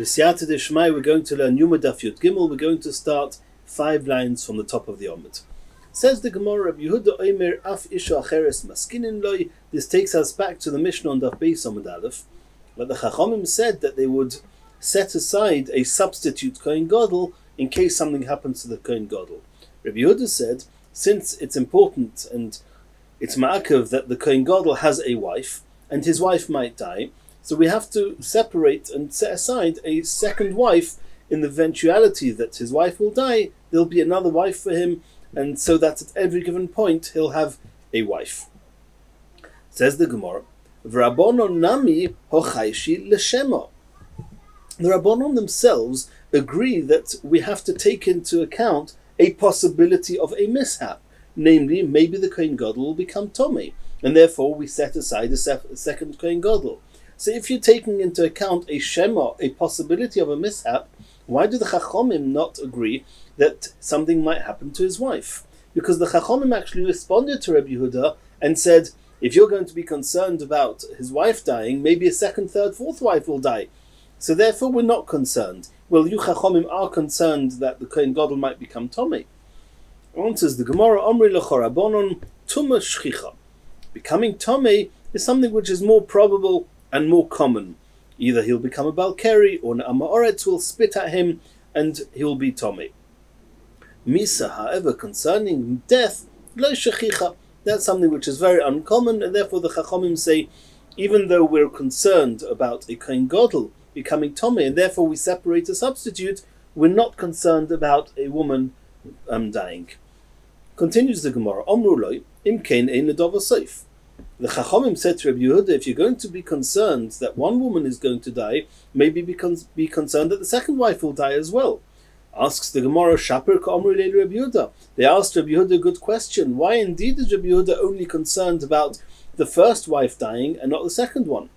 B'siyata Deshmai, we're going to learn Yuma Daf Yud Gimel. We're going to start 5 lines from the top of the Omid. Says the Gemara, Rabbi Yehuda Omer Af Isha Acheres Maskinin Loi. This takes us back to the Mishnah on Daf Beis Omid Aleph. But the Chachamim said that they would set aside a substitute Kohen Gadol in case something happens to the Kohen Gadol. Rabbi Yehuda said, since it's important and it's ma'akav that the Kohen Gadol has a wife and his wife might die, so we have to separate and set aside a second wife in the eventuality that his wife will die. There'll be another wife for him, and so that at every given point he'll have a wife. Says the Gemara, V'Rabbanon nami hochayshi l'shema. The Rabbanon themselves agree that we have to take into account a possibility of a mishap, namely maybe the Kohen Gadol will become Tomei, and therefore we set aside a second Kohen Gadol. So if you're taking into account a shema, a possibility of a mishap, why do the Chachamim not agree that something might happen to his wife? Because the Chachamim actually responded to Rabbi Yehuda and said, if you're going to be concerned about his wife dying, maybe a second, third, fourth wife will die. So therefore we're not concerned. Well, you Chachamim are concerned that the Kohen Gadol might become Tomei. Answers the Gemara, Omri l'chorabonon tuma shchicha. Becoming Tomei is something which is more probable and more common. Either he'll become a Balkeri or an Amaoretz will spit at him and he'll be Tomei. Misa, however, concerning death, lo shechicha, that's something which is very uncommon, and therefore the Chachamim say, even though we're concerned about a Kohen Gadol becoming Tomei, and therefore we separate a substitute, we're not concerned about a woman dying. Continues the Gemara, Omru loi, im kein ein ledova soif. The Chachamim said to Rabbi Yehuda, if you're going to be concerned that one woman is going to die, maybe be concerned that the second wife will die as well. Asks the Gemara, Shaper ka'omru leil Rabbi Yehuda. They asked Rabbi Yehuda a good question. Why indeed is Rabbi Yehuda only concerned about the first wife dying and not the second one?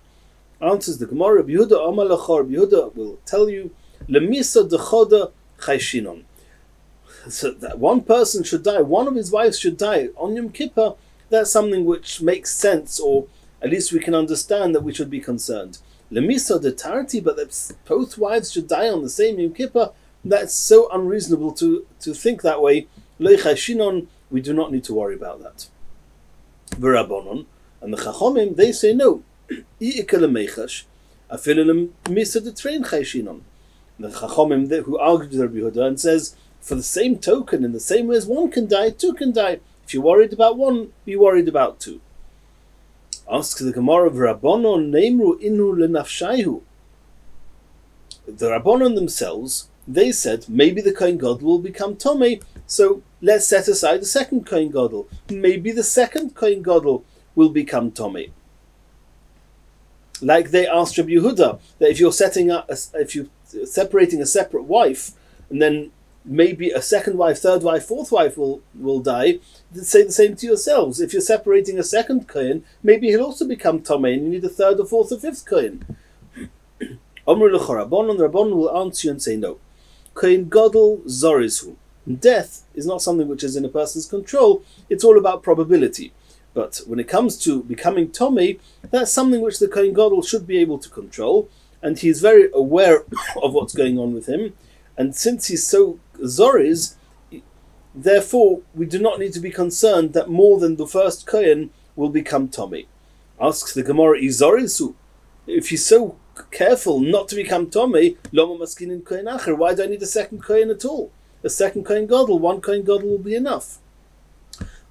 Answers the Gemara, Rabbi Yehuda Amar Lacha, Rabbi Yehuda will tell you, Lemisa dechoda chayshinon. So that one person should die, one of his wives should die on Yom Kippur. That's something which makes sense, or at least we can understand that we should be concerned. Lemisa de tarti, but that both wives should die on the same Yom Kippur, that's so unreasonable to think that way. Lo chayshinon, we do not need to worry about that. V'Rabbanon, and the Chachamim, they say no. The Chachamim who argued with Rabbi Yehuda and says, for the same token, in the same way as one can die, two can die. If you're worried about one, be worried about two. Asks the Gemara of Rabbanon, Neimru inu lenafshayhu. The Rabbanon themselves, they said, maybe the Kohen Gadol will become Tomei, so let's set aside the second Kohen Gadol. Maybe the second Kohen Gadol will become Tomei. Like they asked Rabbi Yehuda, that if you're separating a separate wife, and then maybe a second wife, third wife, fourth wife will die, say the same to yourselves. If you're separating a second Kohen, maybe he'll also become Tomei, and you need a third or fourth or fifth Kohen. Omru l'chorabon, and the Rabbanon will answer you and say no. Kohen Gadol zorizhu. Death is not something which is in a person's control, it's all about probability. But when it comes to becoming Tomei, that's something which the Kohen Gadol should be able to control, and he's very aware of what's going on with him. And since he's so zoriz, therefore we do not need to be concerned that more than the first Kohen will become Tomei. Asks the Gemara, Izorizu, if he's so careful not to become Tomei, Loma maskinin Kohen acher, why do I need a second Kohen at all? A second Kohen Gadol, one Kohen Gadol will be enough.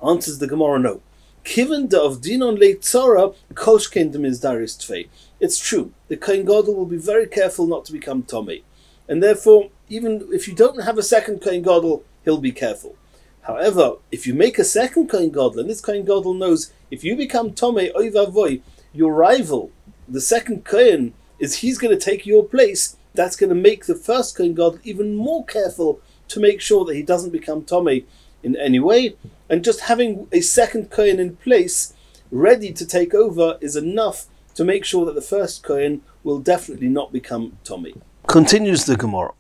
Answers the Gemara, no. Kiven da of dinon leitzara kolshkein is daris tfei. It's true. The Kohen Gadol will be very careful not to become Tomei, and therefore, even if you don't have a second Kohen Gadol, he'll be careful. However, if you make a second Kohen Gadol, and this Kohen Gadol knows if you become Tomei oy vavoy, your rival, the second Kohen, he's going to take your place. That's going to make the first Kohen Gadol even more careful to make sure that he doesn't become Tomei in any way. And just having a second Kohen in place, ready to take over, is enough to make sure that the first Kohen will definitely not become Tomei. Continues the Gemara.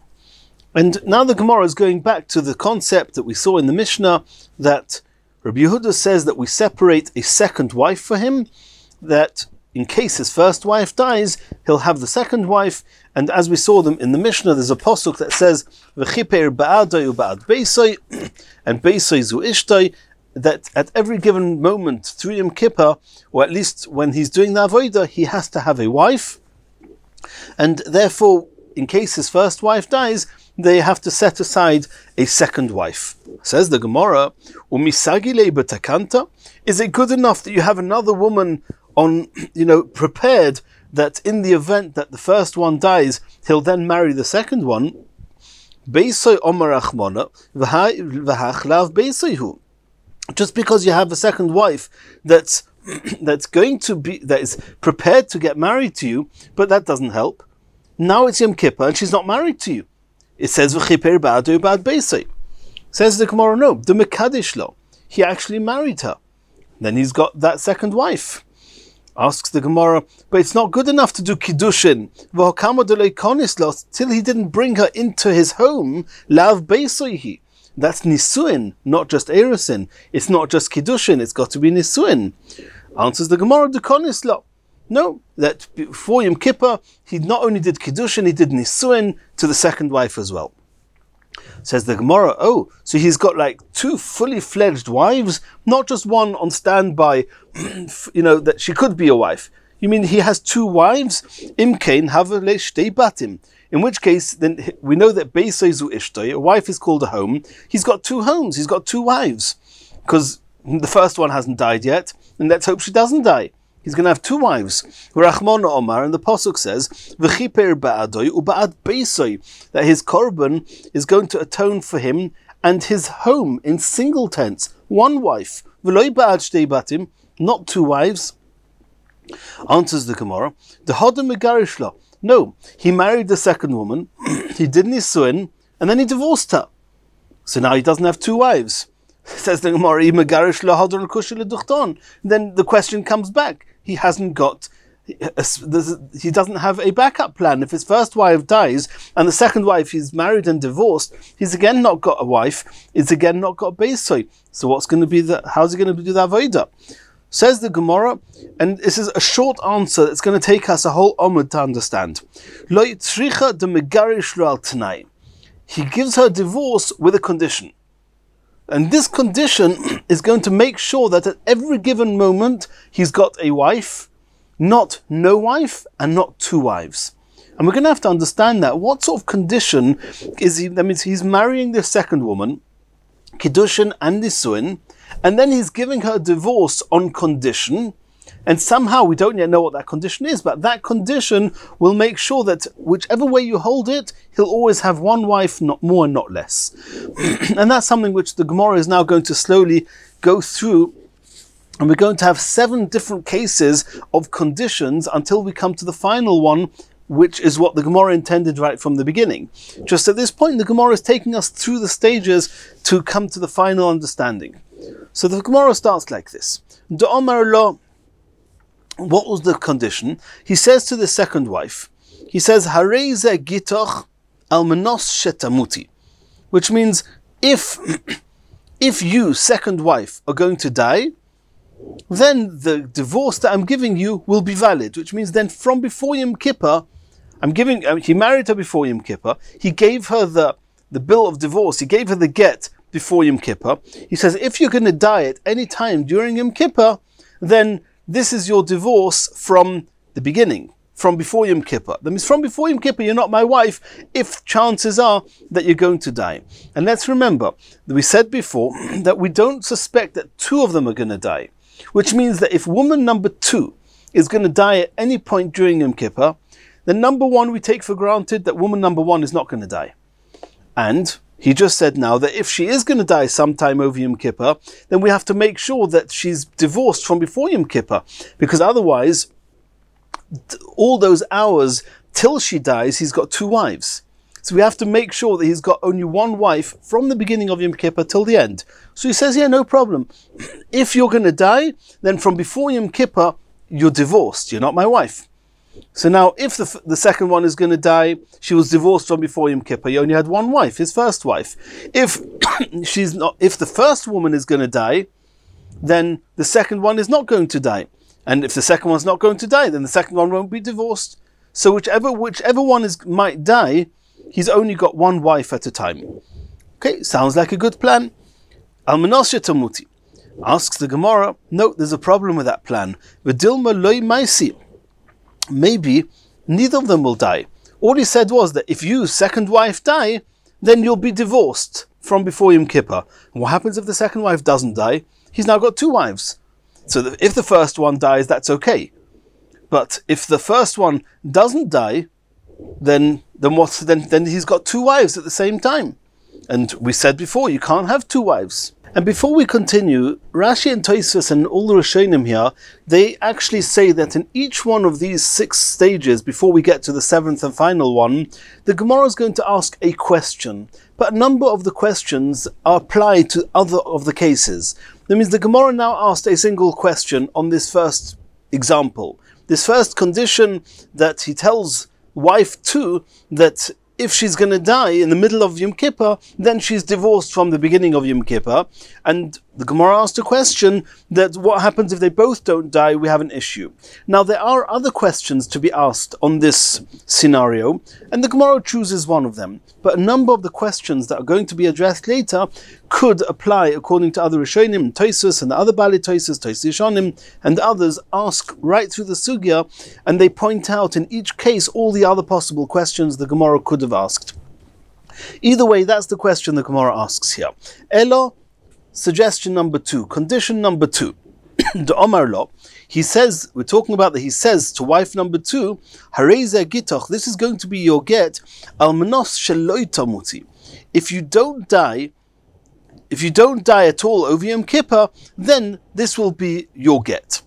And now the Gemara is going back to the concept that we saw in the Mishnah, that Rabbi Yehuda says that we separate a second wife for him, that in case his first wife dies, he'll have the second wife. And as we saw them in the Mishnah, there's a pasuk that says, "V'chiper ba'adai u'ba'ad beisai," and beisai zu ishtoi, that at every given moment through Yom Kippur, or at least when he's doing the avodah, he has to have a wife. And therefore, in case his first wife dies, they have to set aside a second wife. Says the Gemara, "Umisagile b'takanta." Is it good enough that you have another woman on, prepared that in the event that the first one dies, he'll then marry the second one? Beisoy omar achmona v'hachlav beisoyhu. Just because you have a second wife that is prepared to get married to you, but that doesn't help. Now it's Yom Kippur and she's not married to you. It says v'chiper ba'adu ba'ad beisoy. Says the Gemara, no, the mekadesh lo. He actually married her. Then he's got that second wife. Asks the Gemara, but it's not good enough to do kiddushin till he didn't bring her into his home. Lav beisoihi. That's nisuin, not just erusin. It's not just kiddushin. It's got to be nisuin. Answers the Gemara, dukonis lo. No, that before Yom Kippur, he not only did kiddushin, he did nisuin to the second wife as well. Says the Gemara, so he's got like two fully fledged wives, not just one on standby, that she could be a wife. You mean he has two wives? Imkain havale shtei batim. In which case, then we know that beisoy zu ishtoi, a wife is called a home. He's got two homes, he's got two wives. Because the first one hasn't died yet, and let's hope she doesn't die. He's going to have two wives. Rachmona Omar, and the pasuk says, "V'chiper ba'adoi u'ba'ad beisoy," that his korban is going to atone for him and his home in single tense, one wife. V'loi ba'ad shtei batim, not two wives. Answers the Gemara, the hodem megarish lo. No, he married the second woman, he did nisuin, and then he divorced her. So now he doesn't have two wives. Says the Gemara, then the question comes back. He doesn't have a backup plan. If his first wife dies and the second wife he's married and divorced, he's again not got a wife, he's again not got beisoy. So how's he going to do the avodah? Says the Gemara, and this is a short answer that's going to take us a whole omud to understand. He gives her divorce with a condition. And this condition is going to make sure that at every given moment he's got a wife, not no wife, and not two wives. And we're going to have to understand that. What sort of condition is he? That means he's marrying the second woman, kiddushin and nisuin, and then he's giving her a divorce on condition. And somehow we don't yet know what that condition is, but that condition will make sure that whichever way you hold it, he'll always have one wife, not more and not less. And that's something which the Gemara is now going to slowly go through. And we're going to have 7 different cases of conditions until we come to the final one, which is what the Gemara intended right from the beginning. Just at this point, the Gemara is taking us through the stages to come to the final understanding. So the Gemara starts like this. D'omar lo. What was the condition? He says to the second wife, he says, Hareze gitoch almanos shetamuti, which means if you, second wife, are going to die, then the divorce that I'm giving you will be valid, which means then from before Yom Kippur, he married her before Yom Kippur, he gave her the bill of divorce, he gave her the get before Yom Kippur. He says, if you're going to die at any time during Yom Kippur, then this is your divorce from the beginning, from before Yom Kippur. That means from before Yom Kippur, you're not my wife if chances are that you're going to die. And let's remember that we said before that we don't suspect that 2 of them are going to die, which means that if woman number 2 is going to die at any point during Yom Kippur, then number 1 we take for granted that woman number 1 is not going to die. And he just said now that if she is going to die sometime over Yom Kippur, then we have to make sure that she's divorced from before Yom Kippur, because otherwise, all those hours till she dies, he's got 2 wives. So we have to make sure that he's got only 1 wife from the beginning of Yom Kippur till the end. So he says, yeah, no problem. If you're going to die, then from before Yom Kippur, you're divorced. You're not my wife. So now, if the second one is going to die, she was divorced from before Yom Kippur. He only had 1 wife, his first wife. If the first woman is going to die, then the second one is not going to die. And if the second one's not going to die, then the second one won't be divorced. So whichever one might die, he's only got one wife at a time. Okay, sounds like a good plan. Almanos Tamuti asks the Gemara, no, there's a problem with that plan. V'dilma loy maisi. Maybe neither of them will die. All he said was that if you, second wife, die, then you'll be divorced from before Yom Kippur. And what happens if the second wife doesn't die? He's now got two wives. So that if the first one dies, that's okay. But if the first one doesn't die, then he's got two wives at the same time. And we said before, you can't have two wives. And before we continue, Rashi and Tosfos and all the Rishonim here, they actually say that in each one of these 6 stages, before we get to the 7th and final one, the Gemara is going to ask a question. But a number of the questions are applied to other of the cases. That means the Gemara now asked a single question on this first example. This first condition that he tells wife 2 that if she's going to die in the middle of Yom Kippur, then she's divorced from the beginning of Yom Kippur. And the Gemara asked a question that what happens if they both don't die, we have an issue. Now there are other questions to be asked on this scenario, and the Gemara chooses one of them. But a number of the questions that are going to be addressed later could apply according to other Rishonim, Tosfos and the other Bali Tosfos, Tosfos Rishonim, and others ask right through the Sugya, and they point out in each case all the other possible questions the Gemara could have asked. Either way, that's the question the Gemara asks here. Elo, suggestion number 2, condition number 2. The Omar Lo, he says, we're talking about that he says to wife number 2, Hareze gitoch, this is going to be your get, almanos sheloi tamuti. If you don't die at all over Yom Kippur, then this will be your get.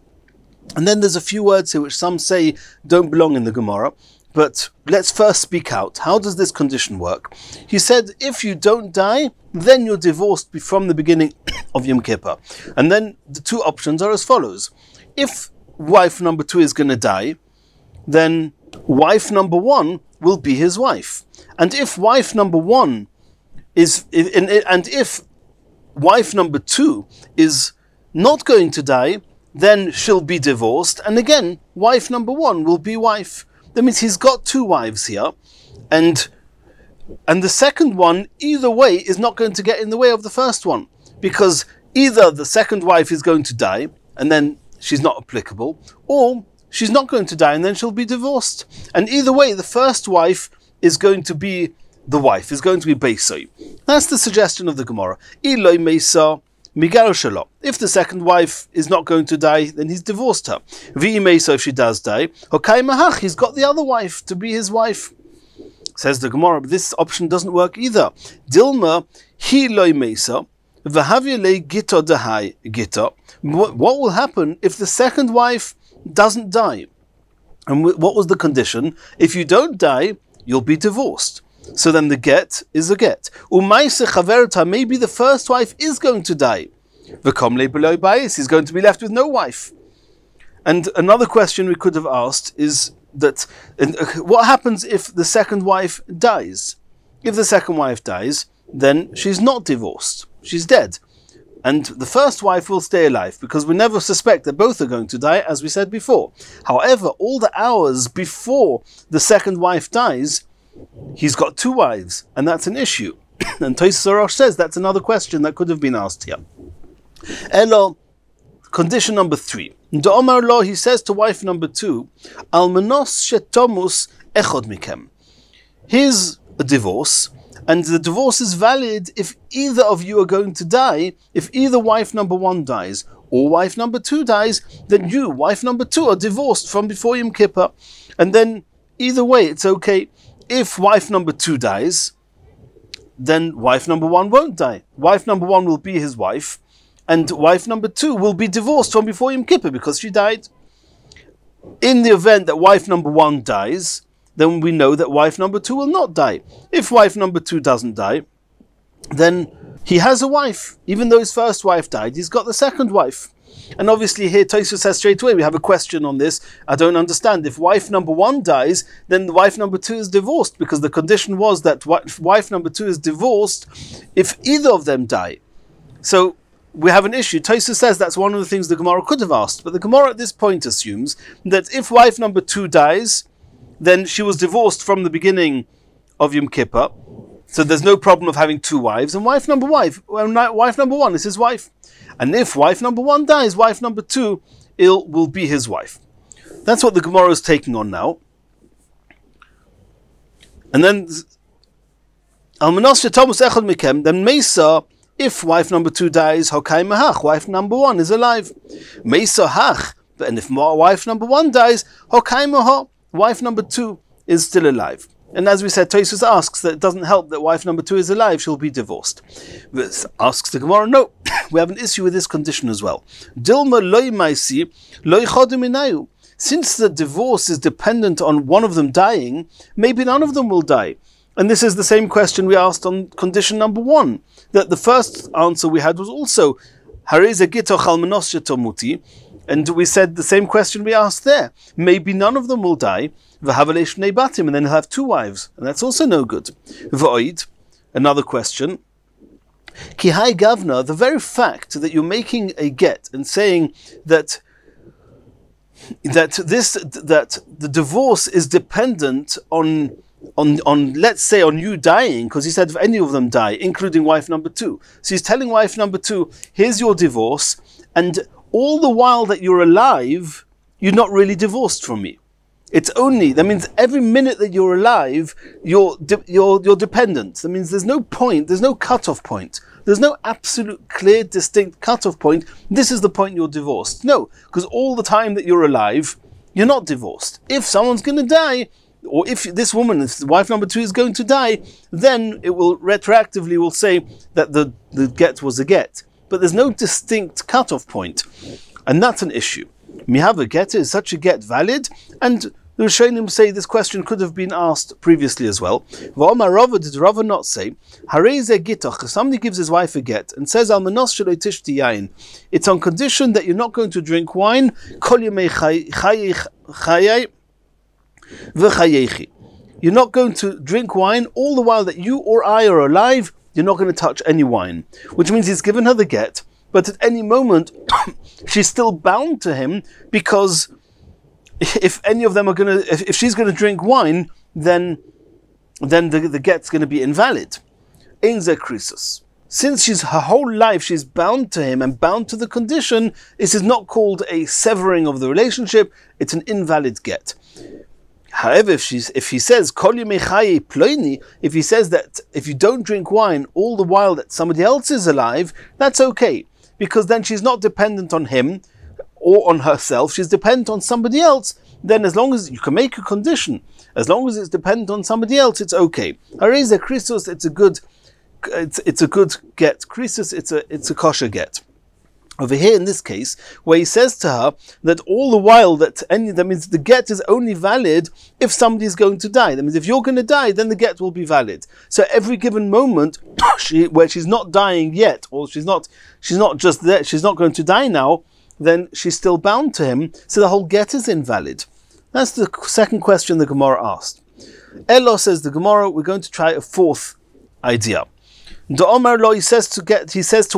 And then there's a few words here which some say don't belong in the Gemara. But let's first speak out. How does this condition work? He said, if you don't die, then you're divorced from the beginning of Yom Kippur. And then the 2 options are as follows. If wife number 2 is going to die, then wife number 1 will be his wife. And if wife number 1 if wife number 2 is not going to die, then she'll be divorced. And again, wife number 1 will be wife. That means he's got 2 wives here, and the second one, either way, is not going to get in the way of the first one, because either the second wife is going to die, and then she's not applicable, or she's not going to die, and then she'll be divorced. And either way, the first wife is going to be the wife, is going to be Beisoi. That's the suggestion of the Gemara. Iloi Meisa, if the second wife is not going to die, then he's divorced her. If she does die, he's got the other wife to be his wife. Says the Gemara, but this option doesn't work either. Dilma hi loy mesa v'havyele gito dahai gito. What will happen if the second wife doesn't die? And what was the condition? If you don't die, you'll be divorced. So then the get is a get. Umayse chaverta, maybe the first wife is going to die. V'komle below bias, he's going to be left with no wife. And another question we could have asked is that what happens if the second wife dies? If the second wife dies, then she's not divorced. She's dead. And the first wife will stay alive, because we never suspect that both are going to die, as we said before. However, all the hours before the second wife dies, he's got 2 wives, and that's an issue. And Tosfos says that's another question that could have been asked here. Elo, condition number 3. The Omar Lo, he says to wife number 2, Almanos shetomus echod mikem. Here's a divorce, and the divorce is valid if either of you are going to die. If either wife number 1 dies or wife number 2 dies, then you, wife number 2, are divorced from before Yom Kippur. And then either way, it's okay. If wife number 2 dies, then wife number 1 won't die. Wife number 1 will be his wife, and wife number 2 will be divorced from before Yom Kippur because she died. In the event that wife number 1 dies, then we know that wife number 2 will not die. If wife number 2 doesn't die, then he has a wife. Even though his first wife died, he's got the second wife. And obviously here Tosfos says straight away, we have a question on this. I don't understand. If wife number 1 dies, then the wife number 2 is divorced, because the condition was that wife number 2 is divorced if either of them die. So we have an issue. Tosfos says that's one of the things the Gemara could have asked, but the Gemara at this point assumes that if wife number 2 dies, then she was divorced from the beginning of Yom Kippur, so there's no problem of having 2 wives, and wife number 1 is his wife. And if wife number 1 dies, wife number 2 will be his wife. That's what the Gemara is taking on now. And then Almanos Shetomus Echad Mikem, then Mesa, if wife number 2 dies, Hokai Mahach, wife number 1 is alive. Mesa Hach, and if wife number 1 dies, Hokai Mahach, wife number 2 is still alive. And as we said, Tosfos asks that it doesn't help that wife number 2 is alive, she'll be divorced. This asks the Gemara, no, we have an issue with this condition as well. Dilma loy maisi, loy chodim. Since the divorce is dependent on one of them dying, maybe none of them will die. And this is the same question we asked on condition number 1. That the first answer we had was also Hareze gitoch almanos shetomuti, and we said the same question we asked there. Maybe none of them will die, v'havalei shnei batim, and then he'll have 2 wives, and that's also no good. V'oid, another question. Ki hai gavna, the very fact that you're making a get and saying that the divorce is dependent on let's say on you dying, because he said if any of them die, including wife number 2. So he's telling wife number 2, here's your divorce, and all the while that you're alive, you're not really divorced from me. It's only, that means every minute that you're alive, you're dependent. That means there's no point, there's no cutoff point. There's no absolute clear, distinct cutoff point. This is the point you're divorced. No, because all the time that you're alive, you're not divorced. If someone's going to die, or if this woman, if wife number 2 is going to die, then it will retroactively will say that the get was a get. But there's no distinct cutoff point. And that's an issue. Mihava get, is such a get valid? And the Rishonim say this question could have been asked previously as well. V'omar Rava, did Rava not say, Hareze gitoch, if somebody gives his wife a get and says, Almanos sheloi tishti yain, it's on condition that you're not going to drink wine, kol yemei chayei v'chayechi. You're not going to drink wine all the while that you or I are alive, you're not going to touch any wine. Which means he's given her the get, but at any moment, she's still bound to him, because if any of them are going to, if she's going to drink wine, then the get's going to be invalid. Ein ze krisus. Since her whole life she's bound to him and bound to the condition, this is not called a severing of the relationship, it's an invalid get. However, if he says kol yemei chayei ploini, if he says that if you don't drink wine all the while that somebody else is alive, that's okay, because then she's not dependent on him or on herself, she's dependent on somebody else. Then as long as you can make a condition, as long as it's dependent on somebody else, it's okay. Hareze krisus, it's a good get. Krisus, it's a kosher get. Over here in this case, where he says to her that all the while that means the get is only valid if somebody is going to die. That means if you're going to die, then the get will be valid. So every given moment where she's not dying yet, or she's not just there, she's not going to die now, then she's still bound to him. So the whole get is invalid. That's the second question the Gemara asked. Elo, says the Gemara, we're going to try a fourth idea. The Omar lo, he says to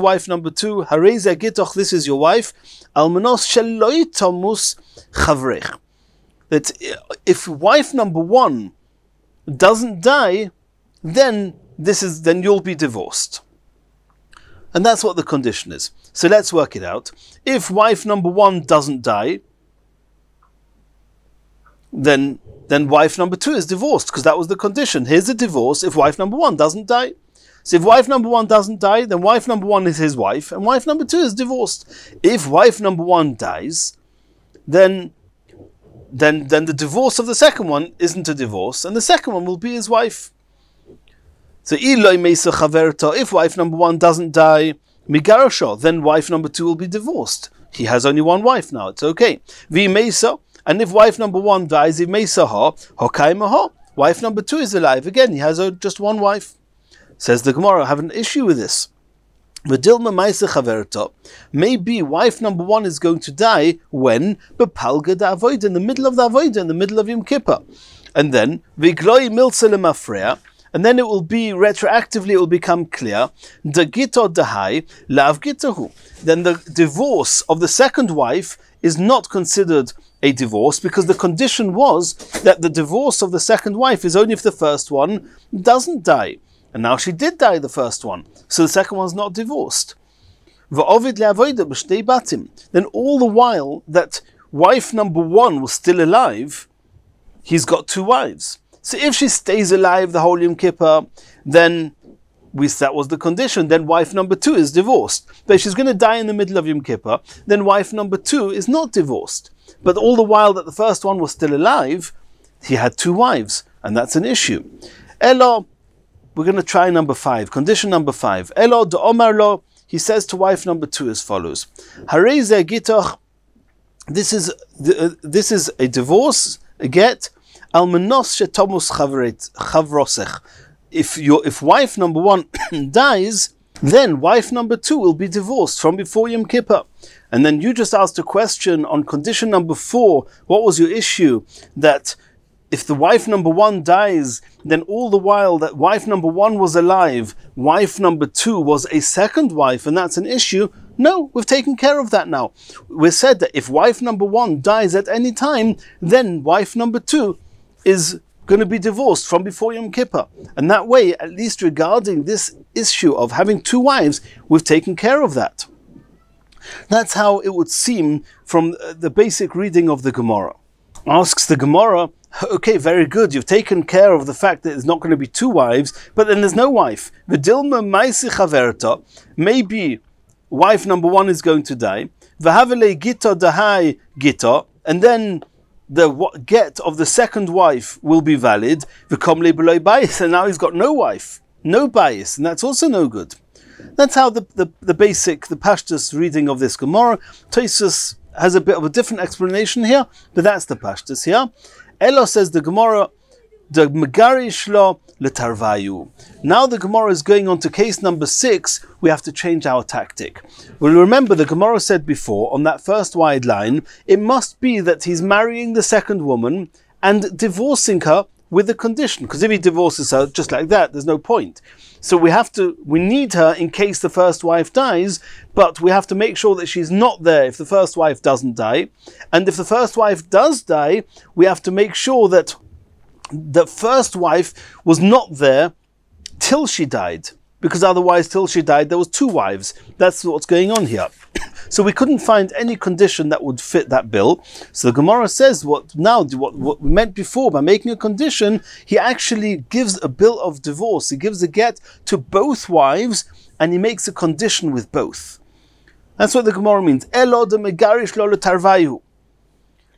wife number 2, Hareze gitoch, this is your wife, Almanos sheloi tomus chavrech. That if wife number 1 doesn't die, then you'll be divorced. And that's what the condition is. So let's work it out. If wife number 1 doesn't die, then wife number 2 is divorced, because that was the condition. Here's a divorce if wife number 1 doesn't die. So if wife number 1 doesn't die, then wife number 1 is his wife, and wife number 2 is divorced. If wife number 1 dies, then the divorce of the second one isn't a divorce, and the second one will be his wife. So if wife number 1 doesn't die, migarasho, then wife number 2 will be divorced. He has only one wife now, it's okay. And if wife number 1 dies, wife number 2 is alive. Again, he has just one wife. Says the Gemara, I have an issue with this. Maybe wife number 1 is going to die when? Bepalga da avoid, in the middle of the avoid, in the middle of Yom Kippur. And then, And then it will be retroactively, it will become clear. The gito dahai lav gitahu. Then the divorce of the second wife is not considered a divorce, because the condition was that the divorce of the second wife is only if the first one doesn't die. And now she did die, the first one, so the second one's not divorced. Then all the while that wife number one was still alive, he's got two wives. So if she stays alive the whole Yom Kippur, then that was the condition, then wife number two is divorced. But if she's going to die in the middle of Yom Kippur, then wife number two is not divorced. But all the while that the first one was still alive, he had two wives, and that's an issue. Elo, we're going to try number 5, condition number 5. Elo de Omar lo, he says to wife number 2 as follows. Hareze gitoch, this is a divorce, a get. Almanos shetomus chavrosech. If wife number 1 dies, then wife number 2 will be divorced from before Yom Kippur. And then you just asked a question on condition number 4. What was your issue? That if the wife number 1 dies, then all the while that wife number 1 was alive, wife number 2 was a second wife, and that's an issue. No, we've taken care of that now. We said that if wife number 1 dies at any time, then wife number 2 is going to be divorced from before Yom Kippur. And that way, at least regarding this issue of having 2 wives, we've taken care of that. That's how it would seem from the basic reading of the Gemara. Asks the Gemara, okay, very good, you've taken care of the fact that there's not going to be 2 wives, but then there's no wife. V'dilma maisi chaverta, maybe wife number 1 is going to die. V'havele gita dahai gita, and then the get of the second wife will be valid. V'komle b'loi bayis, and now he's got no wife, no bayis, and that's also no good. That's how the basic, the Pashtus reading of this Gemara. Tosfos has a bit of a different explanation here, but that's the Pashtus here. Elo says the Gemara, the megarish lo letarvayu. Now the Gemara is going on to case number 6. We have to change our tactic. Well, remember the Gemara said before on that first wide line, it must be that he's marrying the second woman and divorcing her with a condition, because if he divorces her just like that, there's no point. So we need her in case the first wife dies, but we have to make sure that she's not there if the first wife doesn't die. And if the first wife does die, we have to make sure that the first wife was not there till she died, because otherwise till she died there was 2 wives. That's what's going on here. So we couldn't find any condition that would fit that bill. So the Gemara says what we meant before by making a condition, he actually gives a bill of divorce. He gives a get to both wives and he makes a condition with both. That's what the Gemara means. Elo de megarish lo letarvayu.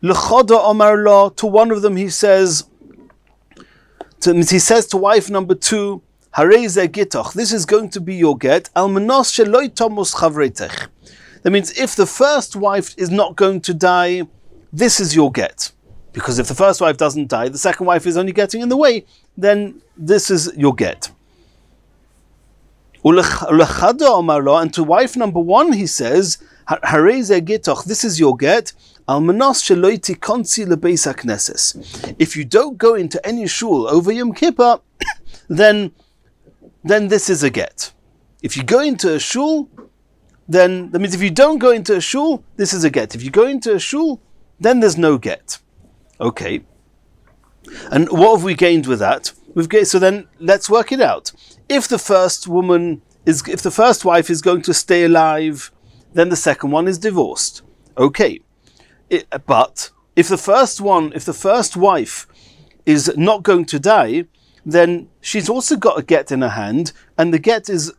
Lechoda omar lo, to one of them he says to wife number 2, Hareze gitoch, this is going to be your get. Almanos sheloi tomus chavretech. That means if the first wife is not going to die, this is your get. Because if the first wife doesn't die, the second wife is only getting in the way, then this is your get. And to wife number 1 he says, Hareze gitoch, this is your get. If you don't go into any shul over Yom Kippur, then this is a get. If you go into a shul, then that means if you don't go into a shul, this is a get. If you go into a shul, then there's no get. Okay. And what have we gained with that? So then let's work it out. If the first wife is going to stay alive, then the second one is divorced. Okay. But if the first wife is not going to die, then she's also got a get in her hand, and the get is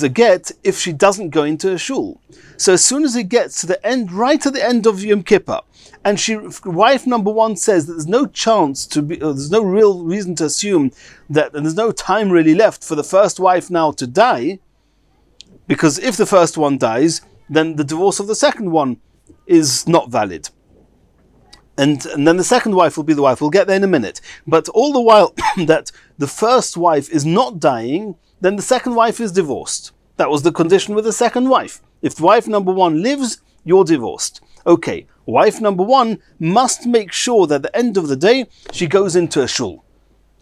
a get if she doesn't go into a shul. So as soon as it gets to the end, right at the end of Yom Kippur, and wife number 1 says that there's no chance there's no real reason to assume that, and there's no time really left for the first wife now to die, because if the first one dies, then the divorce of the second one is not valid. And then the second wife will be the wife. We'll get there in a minute. But all the while that the first wife is not dying, then the second wife is divorced. That was the condition with the second wife. If wife number 1 lives, you're divorced. Okay, wife number 1 must make sure that at the end of the day, she goes into a shul.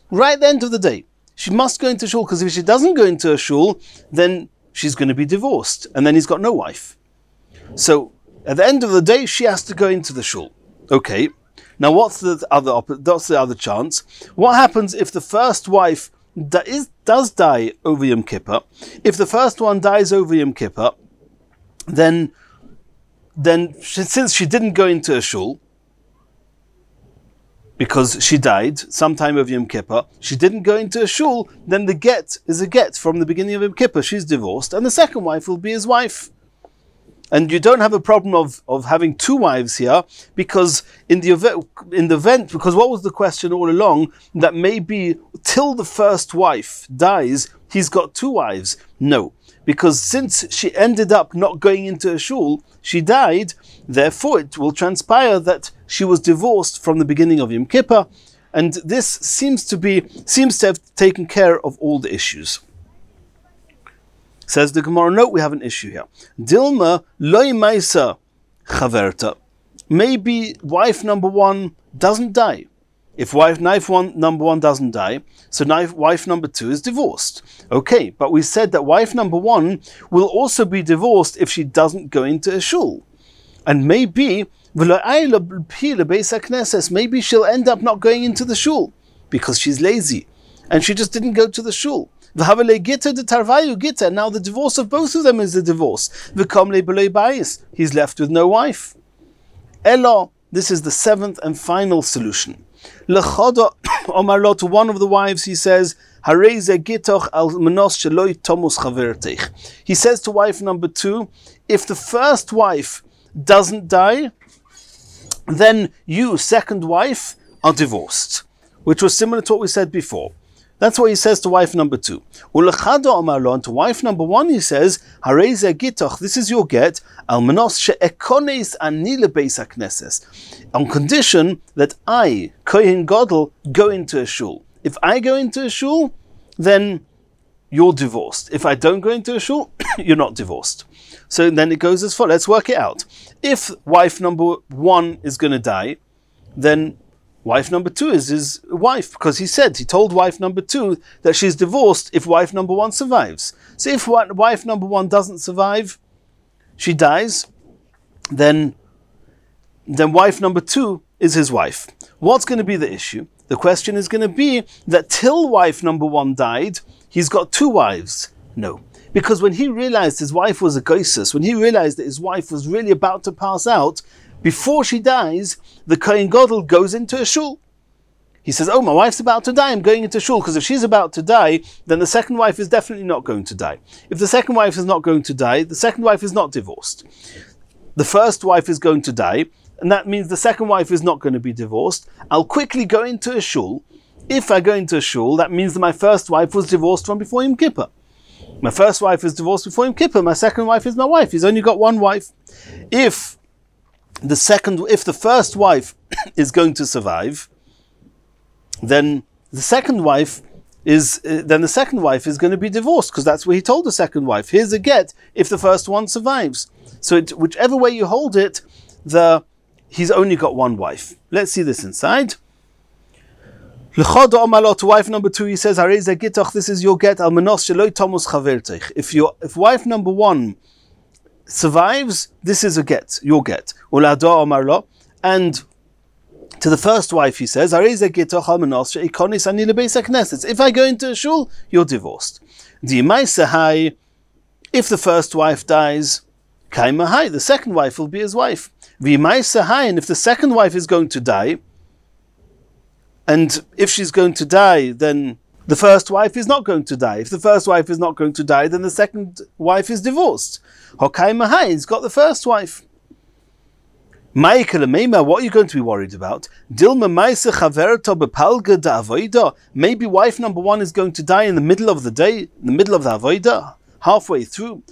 Right at the end of the day. She must go into shul, because if she doesn't go into a shul, then she's going to be divorced, and then he's got no wife. So at the end of the day, she has to go into the shul. Okay. Now, what's the other chance? What happens if the first wife does die over Yom Kippur? If the first one dies over Yom Kippur, then since she didn't go into a shul, because she died sometime over Yom Kippur, she didn't go into a shul, then the get is a get from the beginning of Yom Kippur. She's divorced, and the second wife will be his wife. And you don't have a problem of having two wives here, because in the event, because what was the question all along? That maybe till the first wife dies, he's got two wives. No, because since she ended up not going into a shul, she died, therefore it will transpire that she was divorced from the beginning of Yom Kippur, and this seems to have taken care of all the issues. Says the Gemara, no, we have an issue here. Dilma loy maisa chaverta. Maybe wife number one doesn't die. If wife number one doesn't die, so wife number two is divorced. Okay, but we said that wife number one will also be divorced if she doesn't go into a shul. And maybe she'll end up not going into the shul because she's lazy and she just didn't go to the shul. Now the divorce of both of them is a divorce. He's left with no wife. Elo, this is the seventh and final solution. To one of the wives, he says, he says to wife number two, if the first wife doesn't die, then you, second wife, are divorced. Which was similar to what we said before. That's what he says to wife number two. And to wife number one, he says, this is your get, on condition that I, Kohen Gadol, go into a shul. If I go into a shul, then you're divorced. If I don't go into a shul, you're not divorced. So then it goes as follows. Let's work it out. If wife number one is going to die, then wife number two is his wife, because he told wife number two that she's divorced if wife number one survives. So if wife number one doesn't survive, she dies, then wife number two is his wife. What's going to be the issue? The question is going to be that till wife number one died, he's got two wives. No. Because when he realized his wife was a goisus, when he realized that his wife was really about to pass out, before she dies, the Kohen Gadol goes into a shul. He says, oh, my wife's about to die, I'm going into shul, because if she's about to die, then the second wife is definitely not going to die. If the second wife is not going to die, the second wife is not divorced. The first wife is going to die, and that means the second wife is not going to be divorced. I'll quickly go into a shul. If I go into a shul, that means that my first wife was divorced from before Yom Kippur. My first wife is divorced before Yom Kippur, my second wife is my wife. He's only got one wife. If the first wife is going to survive, then the second wife is going to be divorced, because that's what he told the second wife. Here's a get if the first one survives. So whichever way you hold it, he's only got one wife. Let's see this inside. To wife number two, he says, this is your get. If wife number one survives, this is a get, your get. And to the first wife, he says, if I go into a shul, you're divorced. If the first wife dies, the second wife will be his wife. And if the second wife is going to die, and if she's going to die, then the first wife is not going to die. If the first wife is not going to die, then the second wife is divorced. He's got the first wife. What are you going to be worried about? Maybe wife number one is going to die in the middle of the day, in the middle of the avodah, halfway through.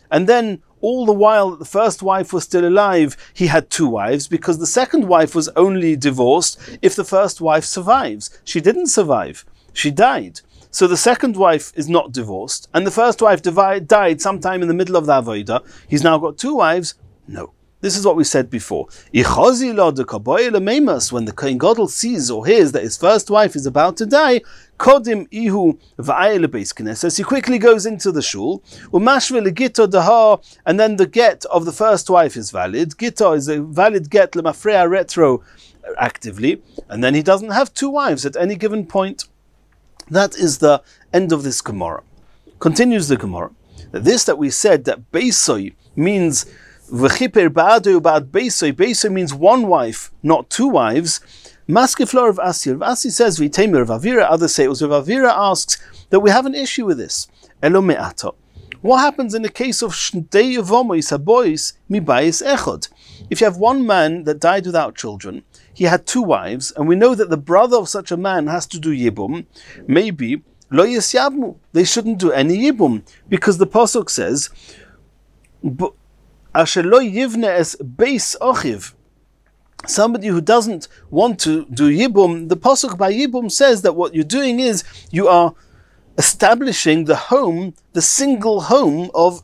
And then all the while that the first wife was still alive, he had two wives, because the second wife was only divorced if the first wife survives. She didn't survive. She died. So the second wife is not divorced, and the first wife died sometime in the middle of the avodah. He's now got two wives? No. This is what we said before. When the Kohen Gadol sees or hears that his first wife is about to die, Kodim Ihu Va'ayel Beis Knesses, he quickly goes into the shul, and then the get of the first wife is valid. Gita is a valid get lemafrea retroactively, and then he doesn't have two wives at any given point. That is the end of this Gemara. Continues the Gemara. This that we said that Beisoi means V'chiper ba'adu ba'ad Beisoi. Beisoi means one wife, not two wives. Maskeflor of Asi. Rav Asi says V'temer of Avira. Others say it was Rav Avira asks that we have an issue with this. Elo me'ata. What happens in the case of Shnei Yevomois Habois Mibayis Echod? If you have one man that died without children, he had two wives, and we know that the brother of such a man has to do Yibum, maybe Lo Yisyabmu, they shouldn't do any Yibum, because the Pasuk says Asher lo yivne es beis ochiv. Somebody who doesn't want to do Yibum, the Pasuk by Yibum says that what you're doing is you are establishing the home, the single home of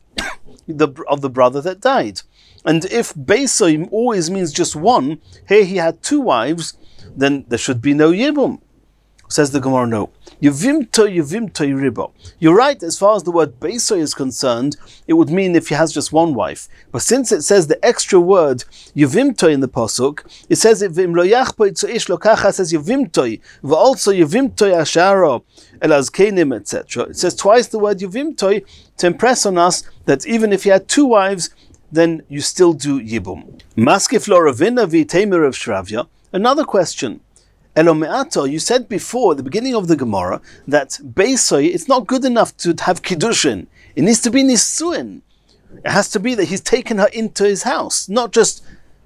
the brother that died. And if Beisoim always means just one, here he had two wives, then there should be no Yibum. Says the Gemara, no. Yevimto ribo. You're right, as far as the word Beisoy is concerned, it would mean if he has just one wife. But since it says the extra word Yevimto in the Pasuk, it says V'im lo yachpo itzu ish lo kacha, says Yevimto, v'also Yevimto asharo elazkenim, etc. It says twice the word Yevimto to impress on us that even if he had two wives, then you still do Yibum. Maskef lo Ravina v'temer of Shravya. Another question. Elomeato, you said before at the beginning of the Gemara that Beisoy, it's not good enough to have Kiddushin. It needs to be Nisuin. It has to be that he's taken her into his house, not just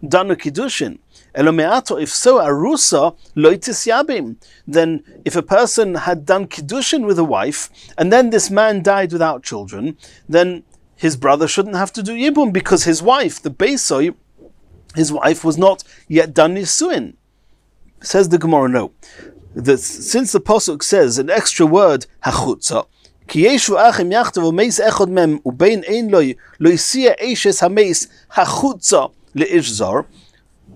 done a Kiddushin. Elomeato, if so, Arusa loitis yabim. Then if a person had done Kiddushin with a wife, and then this man died without children, then his brother shouldn't have to do Yibum, because his wife, the Beisoy, his wife was not yet done Nisuin. Says the Gemara, no. Since the Pasuk says an extra word, hachutza, ki yeshu achim yachtav u'meis echod mem ubein ein lo yisiya eishes hameis hachutza le'ishzar,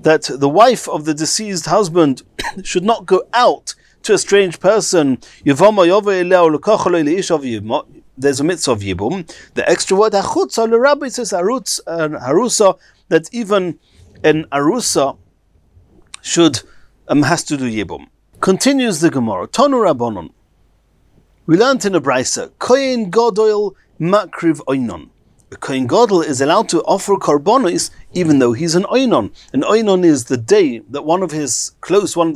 that the wife of the deceased husband should not go out to a strange person. There's a mitzvah of Yibum. The extra word hachutza, the rabbi says harusa, that even an arusa should has to do Yibum. Continues the Gemara. Tonu Rabbanon. We learned in a Brisa, Kohen Gadol Makriv Oinon. A Kohen Gadol is allowed to offer korbanos even though he's an Oinon. An Oinon is the day that one of the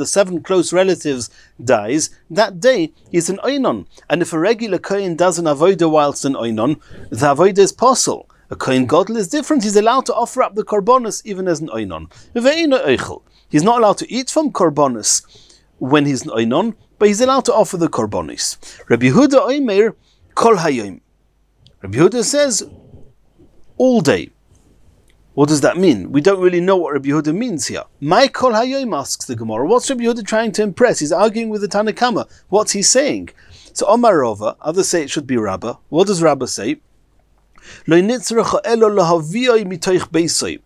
7 close relatives dies. That day he's an Oinon. And if a regular Kohen does an Avodah whilst an Oinon, the Avodah is possible. A Kohen Gadol is different. He's allowed to offer up the korbanos even as an Oinon. He's not allowed to eat from korbanos when he's an Oinon, but he's allowed to offer the korbanos. Rabbi Yehuda Oimer kol hayom. Rabbi Yehuda says all day. What does that mean? We don't really know what Rabbi Yehuda means here. My kol hayom, asks the Gemara. What's Rabbi Yehuda trying to impress? He's arguing with the Tanna Kama. What's he saying? So Omar Rava, others say it should be Rabbah. What does Rabbah say? Lo nitzrach elo lahaviyoi mitoich beisoi.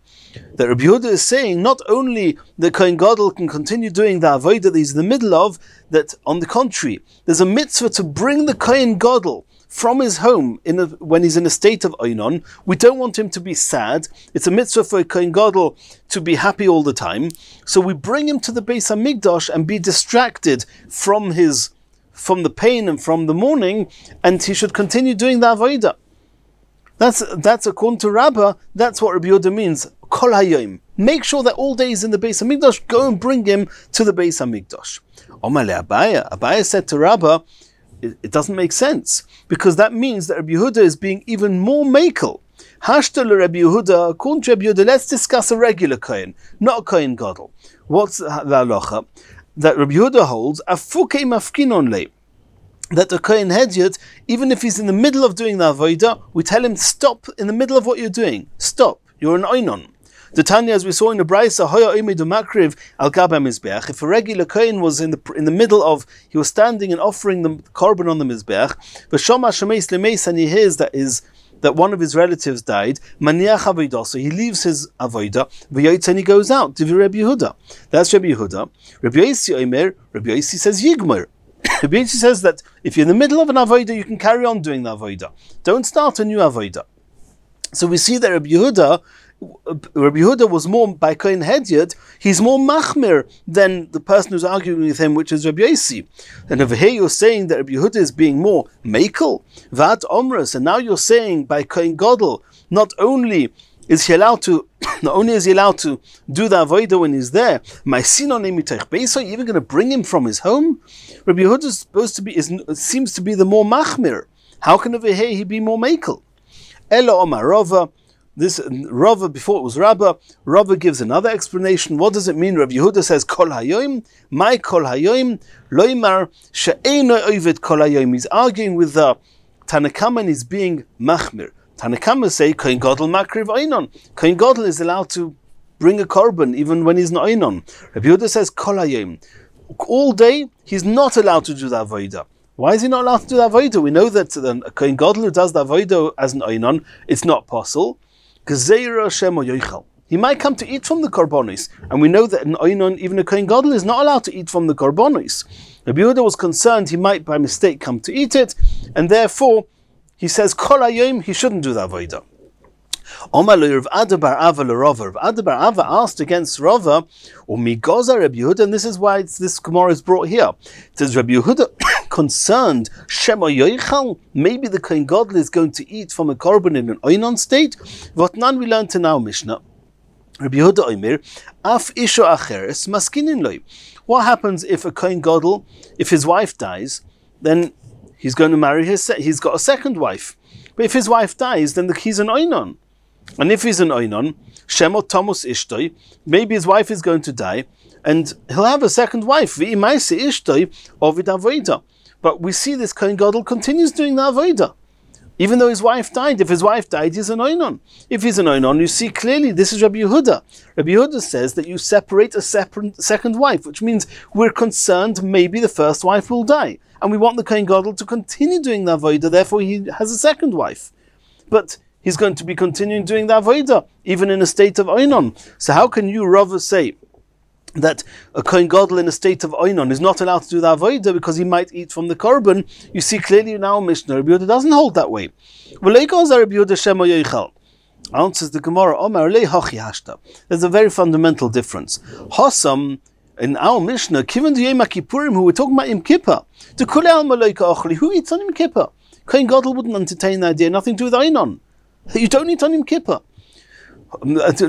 That Rabbi Yehuda is saying not only the Kohen Gadol can continue doing the avodah that he's in the middle of, that on the contrary, there's a mitzvah to bring the Kohen Gadol from his home when he's in a state of Oinon. We don't want him to be sad. It's a mitzvah for a Kohen Gadol to be happy all the time. So we bring him to the Beis HaMikdash and be distracted from the pain and from the mourning, and he should continue doing the avodah. That's according to Rabbah, that's what Rabbi Yehuda means. Kol hayom. Make sure that all days in the Beis HaMikdash, go and bring him to the Beis HaMikdash. Omar le Abaya. Abaya said to Rabbah, it doesn't make sense, because that means that Rabbi Yehuda is being even more makel. Hashta le Rabbi Yehuda, according to Rabbi Yehuda, let's discuss a regular Kohen, not a Kohen Gadol. What's the halacha? That Rabbi Yehuda holds, afukei mafkinon le. That the Kohen Hedyot, even if he's in the middle of doing the Avodah, we tell him, stop in the middle of what you're doing. Stop. You're an Oinon. The Tanya, as we saw in the Brisa, Hoya Oimedu Makriv al Gaba Mizbeach. If a regular Kohen was in the middle of, he was standing and offering the korban on the Mizbeach, V'shoma Shemeis Lemeis, and he hears that that one of his relatives died, maniach avodah, so he leaves his avodah, v'yotz, and he goes out. Divrei Rabbi Yehuda. That's Rabbi Yehuda. Rabbi Yosi Omer, Rabbi Yosi says yigmor. Rabbi Yosi says that if you're in the middle of an avodah, you can carry on doing the avodah. Don't start a new avodah. So we see that Rabbi Yehuda was more, by Kohen Hedyot, he's more machmir than the person who's arguing with him, which is Rabbi Yosi. And over here you're saying that Rabbi Yehuda is being more makel, vat omras, and now you're saying by Kohen Gadol, not only is he allowed to do the avodah when he's there, you're even going to bring him from his home? Rabbi Yehuda is supposed to be, seems to be the more machmir. How can over here he be more makel? Ela Omar Rava. This Rava, before it was Rabbah, Rava gives another explanation. What does it mean? Rabbi Yehuda says, Kol hayoim, my Kol hayoim, loimar, she'eino oived Kol hayoim. He's arguing with the Tanakama and he's being machmir. Tanakama say, Kohen Gadol makriv oinon. Kohen Gadol is allowed to bring a korban even when he's not oinon. Rabbi Yehuda says, Kol hayoim. All day, he's not allowed to do the avodah. Why is he not allowed to do the avodah? We know that a Kohen Gadol who does the avodah as an oinon, it's not possible. He might come to eat from the korbanos, and we know that an oinon, even a Kohen Gadol, is not allowed to eat from the korbanos. Rabbi Yehuda was concerned he might by mistake come to eat it, and therefore he says kol hayom he shouldn't do the avodah. Omar Rav Ada bar Ava l'Rava. Rav Ada bar Ava asked against Rava, umigoza Rabbi Yehuda, and this is why this Gemara is brought here. It says Rabbi Yehuda concerned shema yoichal, maybe the Kohen Gadol is going to eat from a korban in an oinon state. Votnan, we learned in our Mishnah. Rabbi Yehuda Omer, af isho acheres maskinin loy. What happens if a Kohen Gadol, if his wife dies, then he's going to marry he's got a second wife. But if his wife dies, then he's an oinon. And if he's an oinon, shemot Thomas ishtoi, maybe his wife is going to die, and he'll have a second wife. V'imaisi ishtoi ovid avodah. But we see this Kohen Gadol continues doing the avodah, even though his wife died. If his wife died, he's an oinon. If he's an oinon, you see clearly this is Rabbi Yehuda. Rabbi Yehuda says that you separate a second wife, which means we're concerned maybe the first wife will die, and we want the Kohen Gadol to continue doing the avodah. Therefore, he has a second wife, but he's going to be continuing doing the avodah, even in a state of oinon. So how can you, Rava, say that a Kohen Gadol in a state of oinon is not allowed to do the avodah because he might eat from the korban? You see clearly in our Mishnah, Rabbi Yehuda doesn't hold that way. Answers the Gemara, Omar lei hachi hashta. There's a very fundamental difference. Hossam, in our Mishnah, Kivan du Yom Kippurim, who we're talking about Yom Kippur, to kule al maloika achli, who eats on Yom Kippur? Kohen Gadol wouldn't entertain the idea, nothing to do with oinon. You don't eat on Yom Kippur. Even if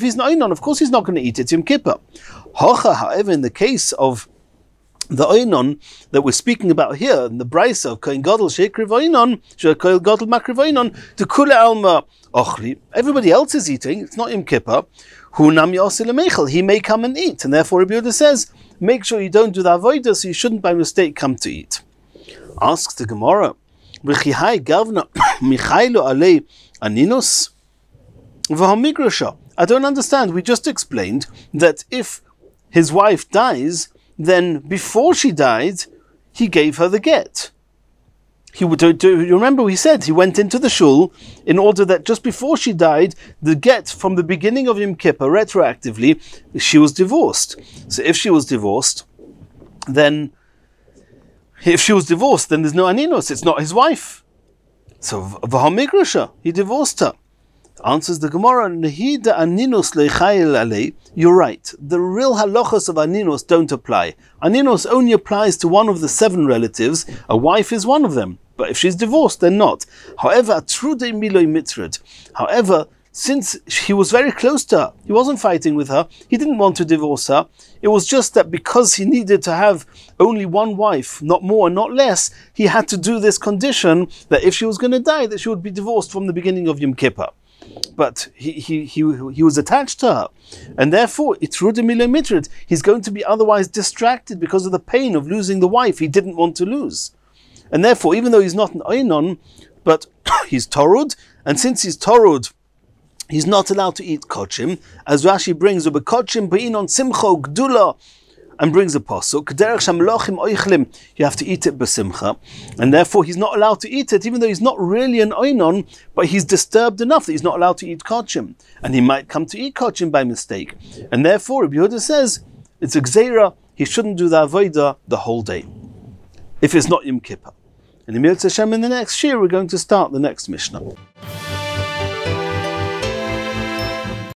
he's not oinon, of course he's not going to eat it Yom Kippur. However, in the case of the oinon that we're speaking about here, in the brisa of Kohen Gadol sheikriv oinon, Kohen Gadol makriv oinon, to kule alma ochli, everybody else is eating, it's not Yom Kippur. He may come and eat, and therefore Rabbi Yehuda says, make sure you don't do the avodah, so you shouldn't by mistake come to eat. Asks the Gemara, I don't understand. We just explained that if his wife dies, then before she died, he gave her the get. You remember we said he went into the shul in order that just before she died, the get from the beginning of Yom Kippur, retroactively, she was divorced. So if she was divorced, then there's no aninos, it's not his wife. So v'hamigrusha, he divorced her. Answers the Gemara, Nehida aninos leichayil alei. You're right. The real halachos of aninos don't apply. Aninos only applies to one of the 7 relatives. A wife is one of them. But if she's divorced, then not. However, trude miloi mitred. However, since he was very close to her, he wasn't fighting with her, he didn't want to divorce her. It was just that because he needed to have only one wife, not more, not less, he had to do this condition that if she was going to die, that she would be divorced from the beginning of Yom Kippur. But he was attached to her, and therefore he's going to be otherwise distracted because of the pain of losing the wife he didn't want to lose. And therefore, even though he's not an oinon, but he's torud, and since he's torud, he's not allowed to eat kochim, as Rashi brings, "Kochim be'inon simcho gdula and brings a pasuk, you have to eat it b'simcha, and therefore he's not allowed to eat it, even though he's not really an oinon, but he's disturbed enough that he's not allowed to eat kochim, and he might come to eat kochim by mistake, and therefore Rabbi Yehuda says it's a gzeira, he shouldn't do the avodah the whole day, if it's not Yom Kippur. And in the next year we're going to start the next Mishnah.